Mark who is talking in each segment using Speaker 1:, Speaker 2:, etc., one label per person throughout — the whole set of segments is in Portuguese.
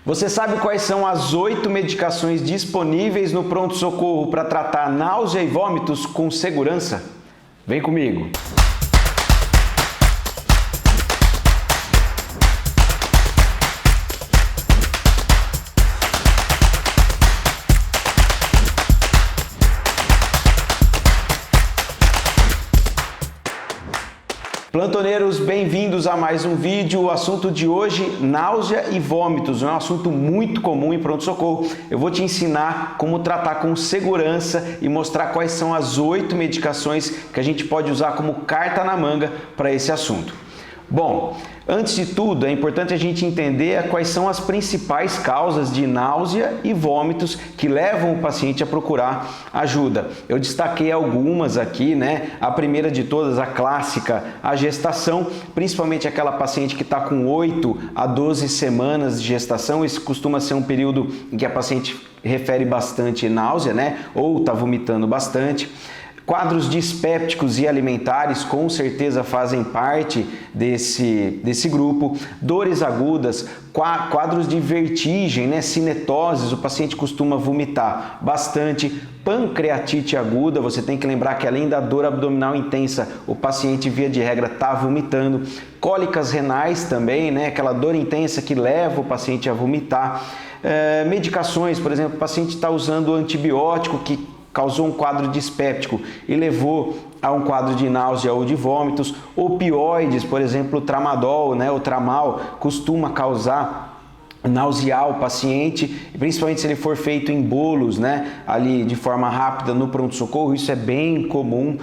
Speaker 1: Você sabe quais são as 8 medicações disponíveis no pronto-socorro para tratar náusea e vômitos com segurança? Vem comigo! Plantoneiros, bem-vindos a mais um vídeo. O assunto de hoje, náusea e vômitos, é um assunto muito comum em pronto-socorro. Eu vou te ensinar como tratar com segurança e mostrar quais são as 8 medicações que a gente pode usar como carta na manga para esse assunto. Bom, antes de tudo, é importante a gente entender quais são as principais causas de náusea e vômitos que levam o paciente a procurar ajuda. Eu destaquei algumas aqui, né? A primeira de todas, a clássica, a gestação, principalmente aquela paciente que está com 8 a 12 semanas de gestação. Esse costuma ser um período em que a paciente refere bastante náusea, né? Ou está vomitando bastante. Quadros dispépticos e alimentares com certeza fazem parte desse grupo. Dores agudas, quadros de vertigem, né? Cinetoses, o paciente costuma vomitar bastante. Pancreatite aguda, você tem que lembrar que além da dor abdominal intensa, o paciente via de regra está vomitando. Cólicas renais também, né? Aquela dor intensa que leva o paciente a vomitar. Medicações, por exemplo, o paciente está usando antibiótico que causou um quadro dispéptico e levou a um quadro de náusea ou de vômitos. Opioides, por exemplo, o tramadol, né, o tramal, costuma causar nausear o paciente, principalmente se ele for feito em bolos, né, ali de forma rápida no pronto-socorro, isso é bem comum.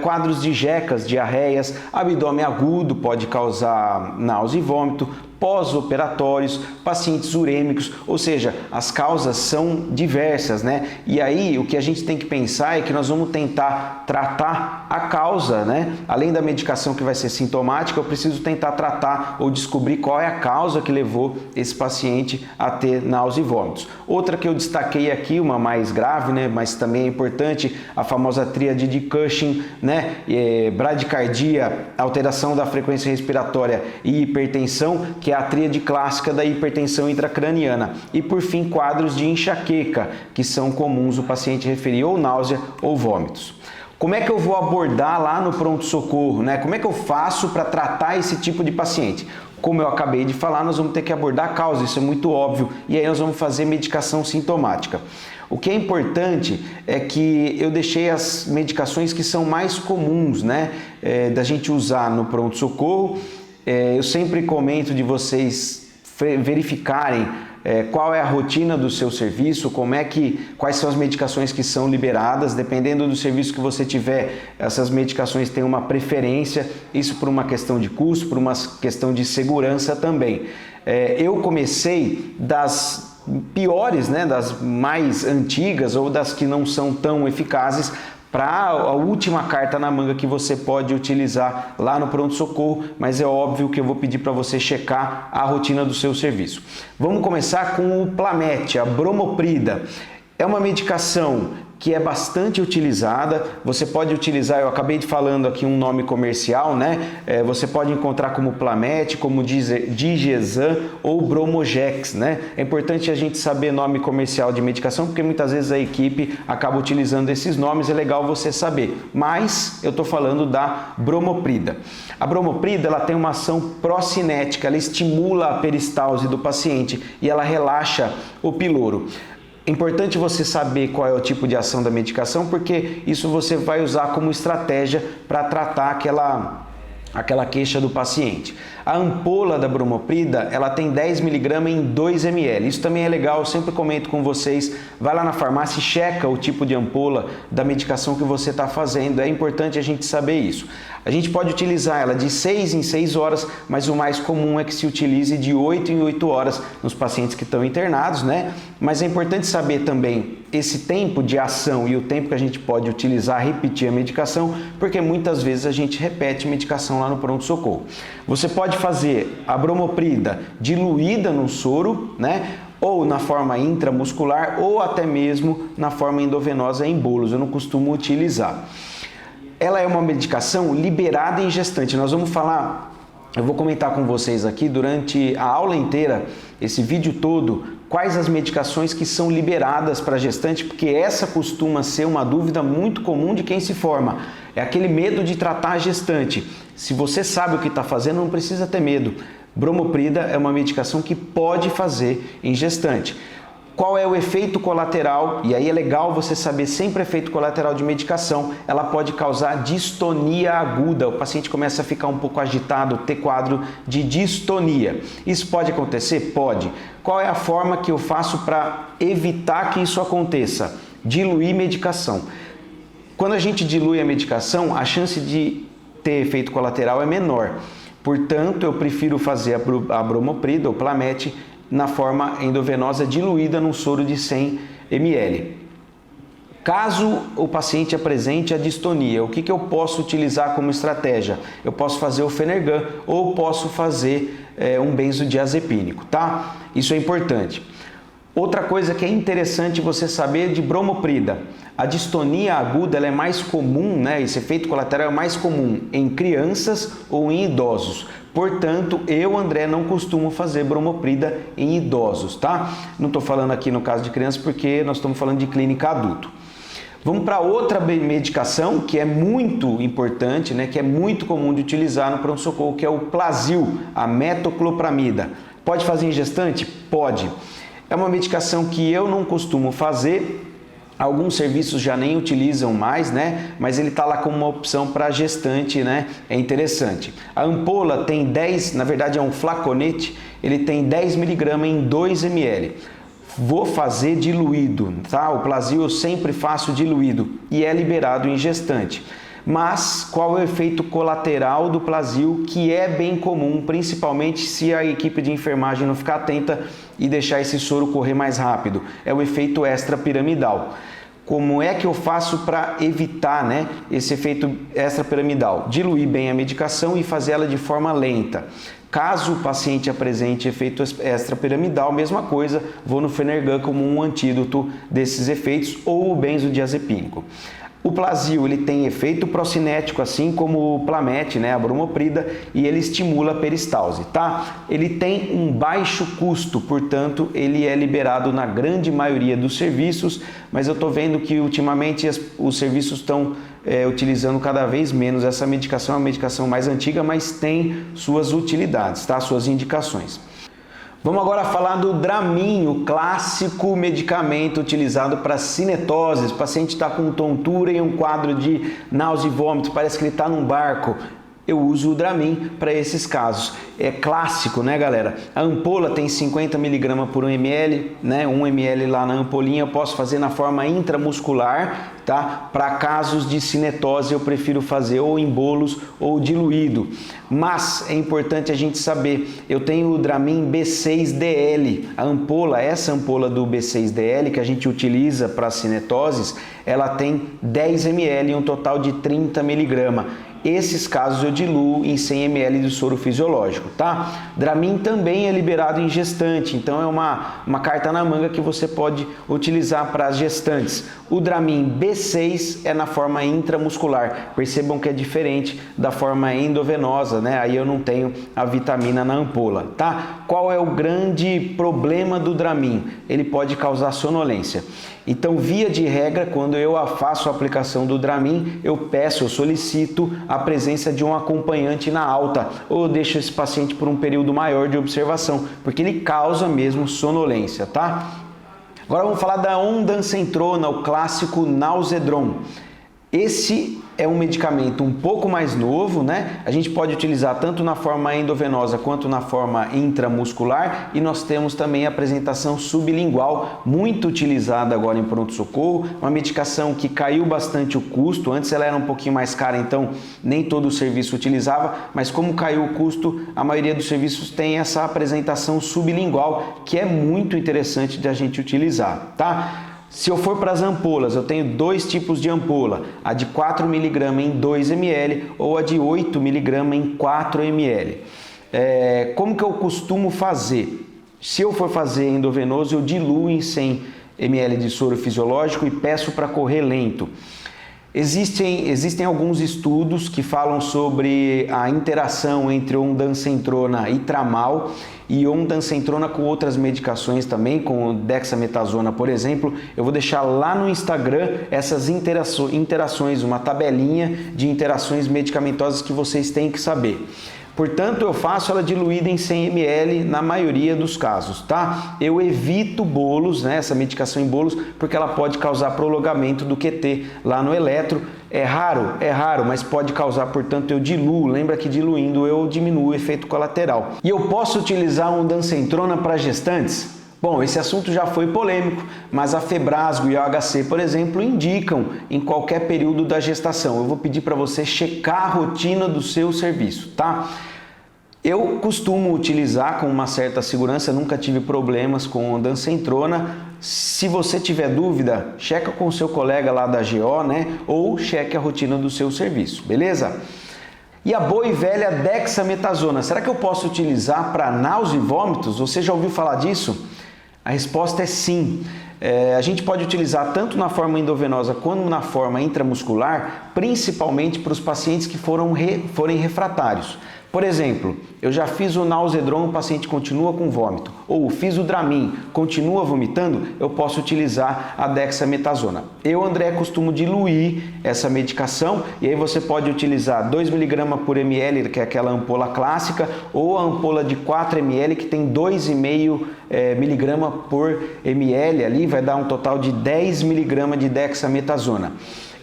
Speaker 1: Quadros de jecas, diarreias, abdômen agudo pode causar náusea e vômito, pós-operatórios, pacientes urêmicos, ou seja, as causas são diversas, né? E aí o que a gente tem que pensar é que nós vamos tentar tratar a causa, né? Além da medicação que vai ser sintomática, eu preciso tentar tratar ou descobrir qual é a causa que levou esse paciente a ter náusea e vômitos. Outra que eu destaquei aqui, uma mais grave, né? Mas também é importante, a famosa tríade de Cushing, né? Bradicardia, alteração da frequência respiratória e hipertensão, que é a tríade clássica da hipertensão intracraniana. E por fim, quadros de enxaqueca, que são comuns o paciente referir ou náusea ou vômitos. Como é que eu vou abordar lá no pronto-socorro, né? Como é que eu faço para tratar esse tipo de paciente? Como eu acabei de falar, nós vamos ter que abordar a causa, isso é muito óbvio, e aí nós vamos fazer medicação sintomática. O que é importante é que eu deixei as medicações que são mais comuns, né? Da gente usar no pronto-socorro. Eu sempre comento de vocês verificarem qual é a rotina do seu serviço, quais são as medicações que são liberadas. Dependendo do serviço que você tiver, essas medicações têm uma preferência, isso por uma questão de custo, por uma questão de segurança também. Eu comecei das piores, né, das mais antigas ou das que não são tão eficazes, para a última carta na manga que você pode utilizar lá no pronto-socorro, mas é óbvio que eu vou pedir para você checar a rotina do seu serviço. Vamos começar com o Plamet, a bromoprida. É uma medicação que é bastante utilizada, você pode utilizar, eu acabei de falando aqui um nome comercial, né? Você pode encontrar como Plamet, como Digesan ou Bromogex, né? É importante a gente saber nome comercial de medicação, porque muitas vezes a equipe acaba utilizando esses nomes, é legal você saber. Mas eu estou falando da bromoprida. A bromoprida, ela tem uma ação procinética, ela estimula a peristalse do paciente e ela relaxa o piloro. É importante você saber qual é o tipo de ação da medicação, porque isso você vai usar como estratégia para tratar aquela queixa do paciente. A ampola da bromoprida, ela tem 10 mg em 2 ml. Isso também é legal, eu sempre comento com vocês. Vai lá na farmácia e checa o tipo de ampola da medicação que você está fazendo. É importante a gente saber isso. A gente pode utilizar ela de 6 em 6 horas, mas o mais comum é que se utilize de 8 em 8 horas nos pacientes que estão internados, né? Mas é importante saber também esse tempo de ação e o tempo que a gente pode utilizar, repetir a medicação, porque muitas vezes a gente repete medicação lá no pronto-socorro. Você pode fazer a bromoprida diluída no soro, né? Ou na forma intramuscular, ou até mesmo na forma endovenosa em bolos. Eu não costumo utilizar. Ela é uma medicação liberada em gestante. Nós vamos falar eu vou comentar com vocês aqui durante a aula inteira, esse vídeo todo, quais as medicações que são liberadas para gestante, porque essa costuma ser uma dúvida muito comum de quem se forma. É aquele medo de tratar a gestante. Se você sabe o que está fazendo, não precisa ter medo. Bromoprida é uma medicação que pode fazer em gestante. Qual é o efeito colateral? E aí é legal você saber sempre o efeito colateral de medicação. Ela pode causar distonia aguda. O paciente começa a ficar um pouco agitado, ter quadro de distonia. Isso pode acontecer? Pode. Qual é a forma que eu faço para evitar que isso aconteça? Diluir medicação. Quando a gente dilui a medicação, a chance de ter efeito colateral é menor. Portanto, eu prefiro fazer a bromoprida ou Plamete na forma endovenosa diluída num soro de 100 ml. Caso o paciente apresente a distonia, o que eu posso utilizar como estratégia? Eu posso fazer o Phenergan ou posso fazer um benzodiazepínico, tá? Isso é importante. Outra coisa que é interessante você saber de bromoprida, a distonia aguda ela é mais comum, né? Esse efeito colateral é mais comum em crianças ou em idosos. Portanto, eu, André, não costumo fazer bromoprida em idosos, tá? Não estou falando aqui no caso de crianças porque nós estamos falando de clínica adulto. Vamos para outra medicação que é muito importante, né? Que é muito comum de utilizar no pronto-socorro, que é o Plasil, a metoclopramida. Pode fazer em gestante? Pode. É uma medicação que eu não costumo fazer. Alguns serviços já nem utilizam mais, né? Mas ele está lá como uma opção para gestante, né? É interessante. A ampola tem 10, na verdade é um flaconete, ele tem 10 mg em 2 ml. Vou fazer diluído, tá? O Plasil eu sempre faço diluído e é liberado em gestante. Mas qual é o efeito colateral do Plasil, que é bem comum, principalmente se a equipe de enfermagem não ficar atenta e deixar esse soro correr mais rápido? É o efeito extrapiramidal. Como é que eu faço para evitar, né, esse efeito extrapiramidal? Diluir bem a medicação e fazer ela de forma lenta. Caso o paciente apresente efeito extrapiramidal, mesma coisa, vou no Phenergan como um antídoto desses efeitos ou o benzodiazepínico. O Plasil ele tem efeito procinético, assim como o Plamete, né, a bromoprida, e ele estimula a peristalse, tá? Ele tem um baixo custo, portanto, ele é liberado na grande maioria dos serviços, mas eu estou vendo que ultimamente os serviços estão utilizando cada vez menos essa medicação, é uma medicação mais antiga, mas tem suas utilidades, tá? Suas indicações. Vamos agora falar do Dramin, o clássico medicamento utilizado para cinetoses. O paciente está com tontura e um quadro de náusea e vômito, parece que ele está num barco. Eu uso o Dramin para esses casos. É clássico, né, galera? A ampola tem 50 mg por 1 ml, né? 1 ml lá na ampolinha. Eu posso fazer na forma intramuscular, tá? Para casos de cinetose eu prefiro fazer ou em bolos ou diluído. Mas é importante a gente saber, eu tenho o Dramin B6DL. A ampola, essa ampola do B6DL que a gente utiliza para cinetoses, ela tem 10 ml e um total de 30 mg. Esses casos eu diluo em 100 ml de soro fisiológico, tá? Dramin também é liberado em gestante, então é uma carta na manga que você pode utilizar para as gestantes. O Dramin B6 é na forma intramuscular, percebam que é diferente da forma endovenosa, né? Aí eu não tenho a vitamina na ampola, tá? Qual é o grande problema do Dramin? Ele pode causar sonolência. Então, via de regra, quando eu faço a aplicação do Dramin, eu solicito a presença de um acompanhante na alta, ou eu deixo esse paciente por um período maior de observação, porque ele causa mesmo sonolência, tá? Agora vamos falar da ondansetrona, o clássico Nausodrom. Esse é um medicamento um pouco mais novo, né? A gente pode utilizar tanto na forma endovenosa quanto na forma intramuscular, e nós temos também a apresentação sublingual, muito utilizada agora em pronto-socorro, uma medicação que caiu bastante o custo. Antes ela era um pouquinho mais cara, então nem todo o serviço utilizava, mas como caiu o custo, a maioria dos serviços tem essa apresentação sublingual, que é muito interessante de a gente utilizar, tá? Se eu for para as ampolas, eu tenho dois tipos de ampola, a de 4 mg em 2 ml ou a de 8 mg em 4 ml. Como que eu costumo fazer? Se eu for fazer endovenoso, eu diluo em 100 ml de soro fisiológico e peço para correr lento. Existem alguns estudos que falam sobre a interação entre ondansetrona e tramal e ondansetrona com outras medicações também, com dexametasona, por exemplo. Eu vou deixar lá no Instagram essas interações, uma tabelinha de interações medicamentosas que vocês têm que saber. Portanto, eu faço ela diluída em 100 ml na maioria dos casos, tá? Eu evito bolos, né, essa medicação em bolos, porque ela pode causar prolongamento do QT lá no eletro. É raro, mas pode causar, portanto, eu diluo. Lembra que diluindo eu diminuo o efeito colateral. E eu posso utilizar ondansetrona para gestantes? Bom, esse assunto já foi polêmico, mas a Febrasgo e o HC, por exemplo, indicam em qualquer período da gestação. Eu vou pedir para você checar a rotina do seu serviço, tá? Eu costumo utilizar com uma certa segurança, nunca tive problemas com ondansetrona. Se você tiver dúvida, checa com o seu colega lá da GO, né? Ou cheque a rotina do seu serviço, beleza? E a boa e velha dexametasona, será que eu posso utilizar para náusea e vômitos? Você já ouviu falar disso? A resposta é sim. A gente pode utilizar tanto na forma endovenosa quanto na forma intramuscular, principalmente para os pacientes que forem refratários. Por exemplo, eu já fiz o Nausedron, o paciente continua com vômito, ou fiz o Dramin, continua vomitando, eu posso utilizar a dexametasona. Eu, André, costumo diluir essa medicação e aí você pode utilizar 2 mg por ml, que é aquela ampola clássica, ou a ampola de 4 ml, que tem 2,5 mg por ml, ali vai dar um total de 10 mg de dexametasona.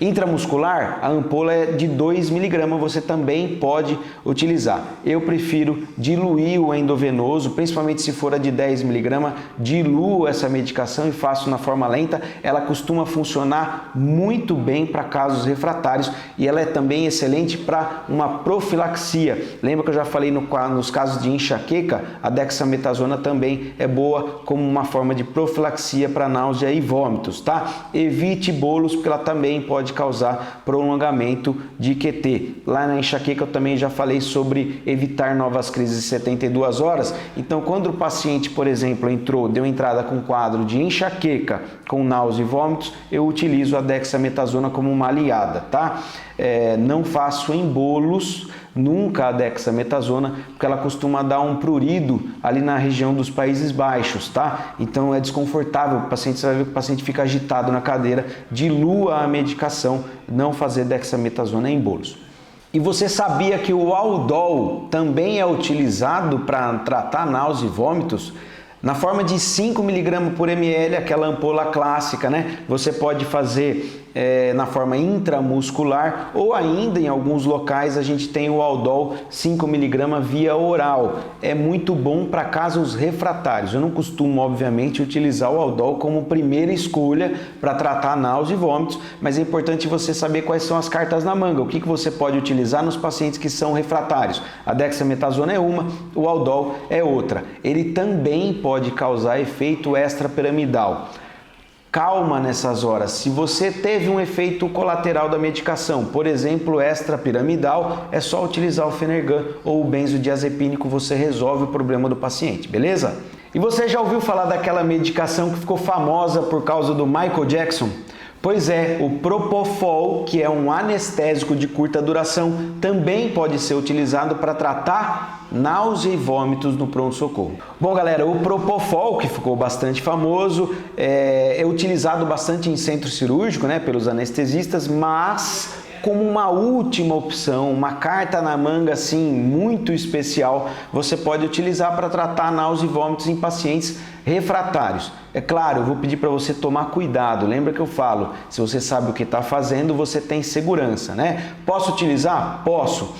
Speaker 1: Intramuscular, a ampola é de 2 mg, você também pode utilizar. Eu prefiro diluir o endovenoso, principalmente se for a de 10 mg, diluo essa medicação e faço na forma lenta. Ela costuma funcionar muito bem para casos refratários e ela é também excelente para uma profilaxia. Lembra que eu já falei nos casos de enxaqueca, a dexametasona também é boa como uma forma de profilaxia para náusea e vômitos, tá? Evite bolos, porque ela também pode causar prolongamento de QT. Lá na enxaqueca eu também já falei sobre evitar novas crises de 72 horas. Então, quando o paciente, por exemplo, deu entrada com quadro de enxaqueca com náusea e vômitos, eu utilizo a dexametasona como uma aliada, tá? Não faço em bolos nunca a dexametasona, porque ela costuma dar um prurido ali na região dos Países Baixos, tá? Então é desconfortável, você vai ver que o paciente fica agitado na cadeira. Dilua a medicação, não fazer dexametasona em bolos. E você sabia que o Aldol também é utilizado para tratar náusea e vômitos? Na forma de 5 mg por ml, aquela ampola clássica, né? Você pode fazer na forma intramuscular ou ainda em alguns locais a gente tem o Aldol 5 mg via oral. É muito bom para casos refratários. Eu não costumo, obviamente, utilizar o Aldol como primeira escolha para tratar náusea e vômitos, mas é importante você saber quais são as cartas na manga. O que você pode utilizar nos pacientes que são refratários. A dexametasona é uma, o Aldol é outra. Ele também pode causar efeito extrapiramidal. Calma nessas horas. Se você teve um efeito colateral da medicação, por exemplo, extrapiramidal, é só utilizar o Phenergan ou o benzodiazepínico, você resolve o problema do paciente, beleza? E você já ouviu falar daquela medicação que ficou famosa por causa do Michael Jackson? Pois é, o Propofol, que é um anestésico de curta duração, também pode ser utilizado para tratar náusea e vômitos no pronto-socorro. Bom, galera, o Propofol, que ficou bastante famoso, é utilizado bastante em centro cirúrgico, né, pelos anestesistas, mas como uma última opção, uma carta na manga assim muito especial, você pode utilizar para tratar náusea e vômitos em pacientes refratários. É claro, eu vou pedir para você tomar cuidado. Lembra que eu falo, se você sabe o que está fazendo, você tem segurança, né? Posso utilizar? Posso.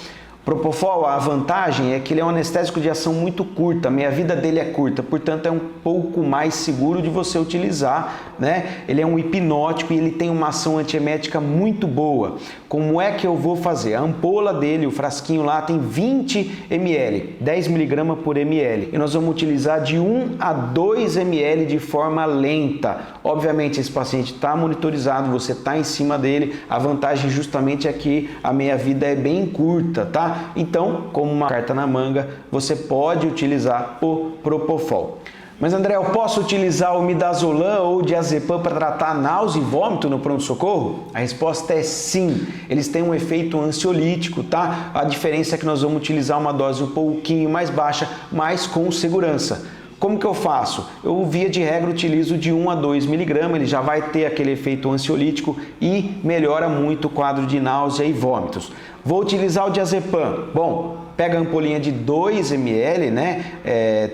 Speaker 1: Propofol, a vantagem é que ele é um anestésico de ação muito curta, a meia-vida dele é curta, portanto é um pouco mais seguro de você utilizar, né? Ele é um hipnótico e ele tem uma ação antiemética muito boa. Como é que eu vou fazer? A ampola dele, o frasquinho lá tem 20 ml, 10 mg por ml, e nós vamos utilizar de 1 a 2 ml de forma lenta. Obviamente esse paciente está monitorizado, você está em cima dele, a vantagem justamente é que a meia-vida é bem curta, tá? Então, como uma carta na manga, você pode utilizar o Propofol. Mas André, eu posso utilizar o midazolam ou o diazepam para tratar náusea e vômito no pronto-socorro? A resposta é sim. Eles têm um efeito ansiolítico, tá? A diferença é que nós vamos utilizar uma dose um pouquinho mais baixa, mas com segurança. Como que eu faço? Eu, via de regra, utilizo de 1 a 2 miligramas, ele já vai ter aquele efeito ansiolítico e melhora muito o quadro de náusea e vômitos. Vou utilizar o diazepam. Bom, pega a ampolinha de 2 ml, né?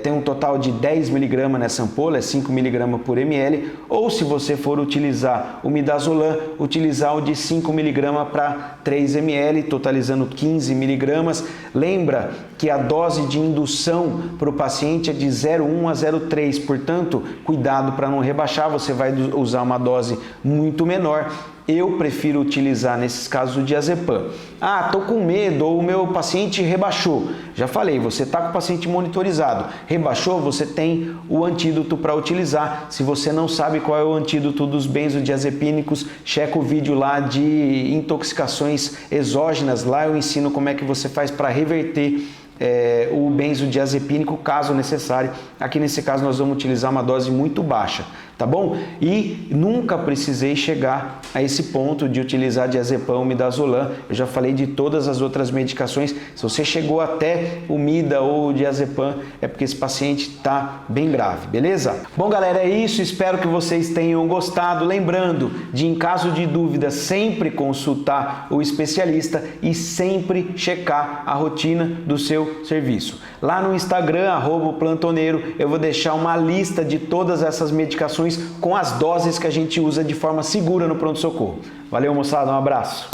Speaker 1: Tem um total de 10 mg nessa ampola, é 5 mg por ml. Ou se você for utilizar o midazolam, utilizar o de 5 mg para 3 ml, totalizando 15 mg. Lembra que a dose de indução para o paciente é de 0,1 a 0,3, portanto, cuidado para não rebaixar, você vai usar uma dose muito menor. Eu prefiro utilizar nesses casos o diazepam. Ah, estou com medo ou o meu paciente rebaixou. Já falei, você está com o paciente monitorizado. Rebaixou, você tem o antídoto para utilizar. Se você não sabe qual é o antídoto dos benzodiazepínicos, checa o vídeo lá de intoxicações exógenas. Lá eu ensino como é que você faz para reverter o benzodiazepínico, caso necessário. Aqui nesse caso nós vamos utilizar uma dose muito baixa, tá bom? E nunca precisei chegar a esse ponto de utilizar diazepam, midazolam. Eu já falei de todas as outras medicações. Se você chegou até o mida ou o diazepam, é porque esse paciente está bem grave, beleza? Bom, galera, é isso. Espero que vocês tenham gostado. Lembrando de, em caso de dúvida, sempre consultar o especialista e sempre checar a rotina do seu serviço. Lá no Instagram, @plantoneiro, eu vou deixar uma lista de todas essas medicações com as doses que a gente usa de forma segura no pronto-socorro. Valeu, moçada, um abraço!